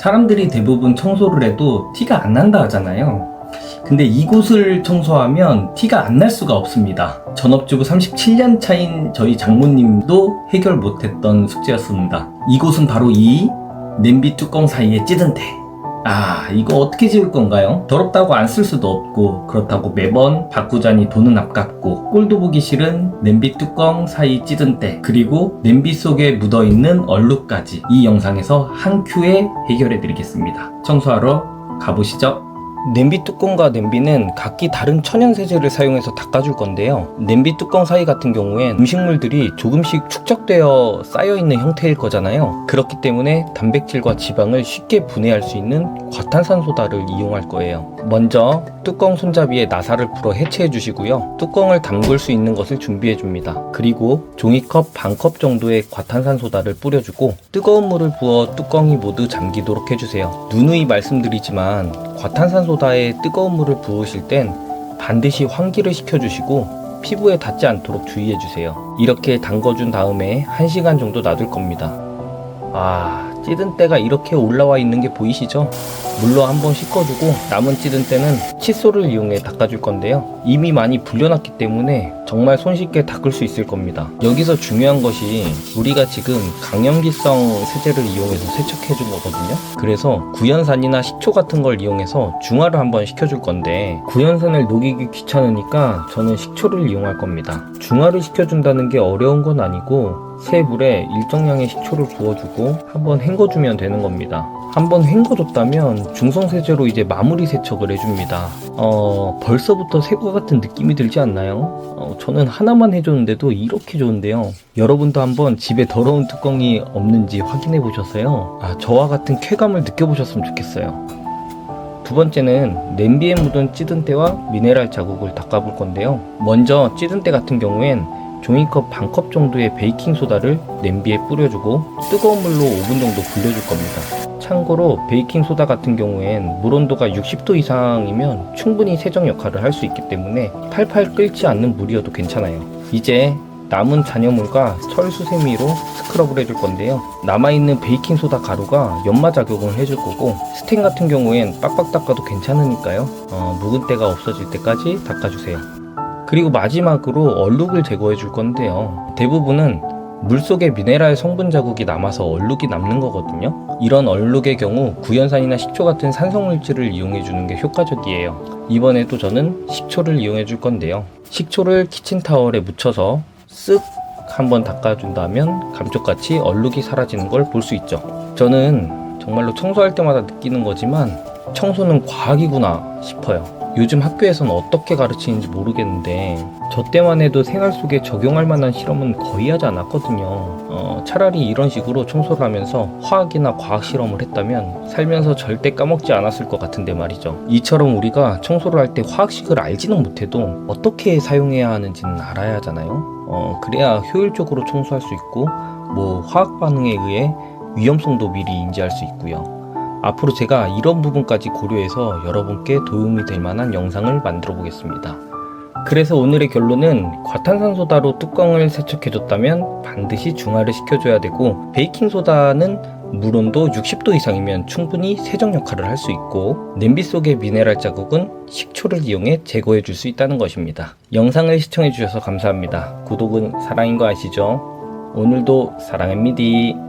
사람들이 대부분 청소를 해도 티가 안 난다 하잖아요. 근데 이곳을 청소하면 티가 안 날 수가 없습니다. 전업주부 37년 차인 저희 장모님도 해결 못했던 숙제였습니다. 이곳은 바로 이 냄비 뚜껑 사이에 찌든 때. 이거 어떻게 지울 건가요? 더럽다고 안 쓸 수도 없고, 그렇다고 매번 바꾸자니 돈은 아깝고, 꼴도 보기 싫은 냄비 뚜껑 사이 찌든 때, 그리고 냄비 속에 묻어있는 얼룩까지 이 영상에서 한 큐에 해결해 드리겠습니다. 청소하러 가보시죠. 냄비 뚜껑과 냄비는 각기 다른 천연 세제를 사용해서 닦아줄 건데요. 냄비 뚜껑 사이 같은 경우엔 음식물들이 조금씩 축적되어 쌓여있는 형태일 거잖아요. 그렇기 때문에 단백질과 지방을 쉽게 분해할 수 있는 과탄산소다를 이용할 거예요. 먼저 뚜껑 손잡이에 나사를 풀어 해체해 주시고요. 뚜껑을 담글 수 있는 것을 준비해 줍니다. 그리고 종이컵 반컵 정도의 과탄산소다를 뿌려주고 뜨거운 물을 부어 뚜껑이 모두 잠기도록 해주세요. 누누이 말씀드리지만 과탄산소다에 뜨거운 물을 부으실 땐 반드시 환기를 시켜주시고 피부에 닿지 않도록 주의해주세요. 이렇게 담궈준 다음에 1시간 정도 놔둘 겁니다. 찌든 때가 이렇게 올라와 있는 게 보이시죠? 물로 한번 씻어주고 남은 찌든 때는 칫솔을 이용해 닦아줄 건데요. 이미 많이 불려놨기 때문에 정말 손쉽게 닦을 수 있을 겁니다. 여기서 중요한 것이 우리가 지금 강염기성 세제를 이용해서 세척해준 거거든요. 그래서 구연산이나 식초 같은 걸 이용해서 중화를 한번 시켜줄 건데, 구연산을 녹이기 귀찮으니까 저는 식초를 이용할 겁니다. 중화를 시켜준다는 게 어려운 건 아니고 새 물에 일정량의 식초를 부어주고 한번 헹궈주면 되는 겁니다. 한번 헹궈줬다면 중성세제로 이제 마무리 세척을 해줍니다. 벌써부터 새거 같은 느낌이 들지 않나요? 저는 하나만 해줬는데도 이렇게 좋은데요. 여러분도 한번 집에 더러운 뚜껑이 없는지 확인해 보셔서요. 저와 같은 쾌감을 느껴보셨으면 좋겠어요. 두 번째는 냄비에 묻은 찌든 때와 미네랄 자국을 닦아볼 건데요. 먼저 찌든 때 같은 경우엔 종이컵 반컵 정도의 베이킹소다를 냄비에 뿌려주고 뜨거운 물로 5분 정도 불려줄 겁니다. 참고로 베이킹소다 같은 경우엔 물 온도가 60도 이상이면 충분히 세정 역할을 할 수 있기 때문에 팔팔 끓지 않는 물이어도 괜찮아요. 이제 남은 잔여물과 철수세미로 스크럽을 해줄 건데요. 남아있는 베이킹소다 가루가 연마작용을 해줄 거고, 스텐 같은 경우엔 빡빡 닦아도 괜찮으니까요. 묵은 때가 없어질 때까지 닦아주세요. 그리고 마지막으로 얼룩을 제거해 줄 건데요. 대부분은 물속에 미네랄 성분 자국이 남아서 얼룩이 남는 거거든요. 이런 얼룩의 경우 구연산이나 식초 같은 산성물질을 이용해 주는 게 효과적이에요. 이번에도 저는 식초를 이용해 줄 건데요. 식초를 키친타월에 묻혀서 쓱 한번 닦아준다면 감쪽같이 얼룩이 사라지는 걸 볼 수 있죠. 저는 정말로 청소할 때마다 느끼는 거지만 청소는 과학이구나 싶어요. 요즘 학교에서는 어떻게 가르치는지 모르겠는데 저 때만 해도 생활 속에 적용할 만한 실험은 거의 하지 않았거든요. 차라리 이런 식으로 청소를 하면서 화학이나 과학 실험을 했다면 살면서 절대 까먹지 않았을 것 같은데 말이죠. 이처럼 우리가 청소를 할 때 화학식을 알지는 못해도 어떻게 사용해야 하는지는 알아야 하잖아요. 그래야 효율적으로 청소할 수 있고 화학 반응에 의해 위험성도 미리 인지할 수 있고요. 앞으로 제가 이런 부분까지 고려해서 여러분께 도움이 될 만한 영상을 만들어 보겠습니다. 그래서 오늘의 결론은 과탄산소다로 뚜껑을 세척해줬다면 반드시 중화를 시켜줘야 되고, 베이킹소다는 물온도 60도 이상이면 충분히 세정 역할을 할 수 있고, 냄비 속의 미네랄 자국은 식초를 이용해 제거해 줄 수 있다는 것입니다. 영상을 시청해 주셔서 감사합니다. 구독은 사랑인 거 아시죠? 오늘도 사랑합니다.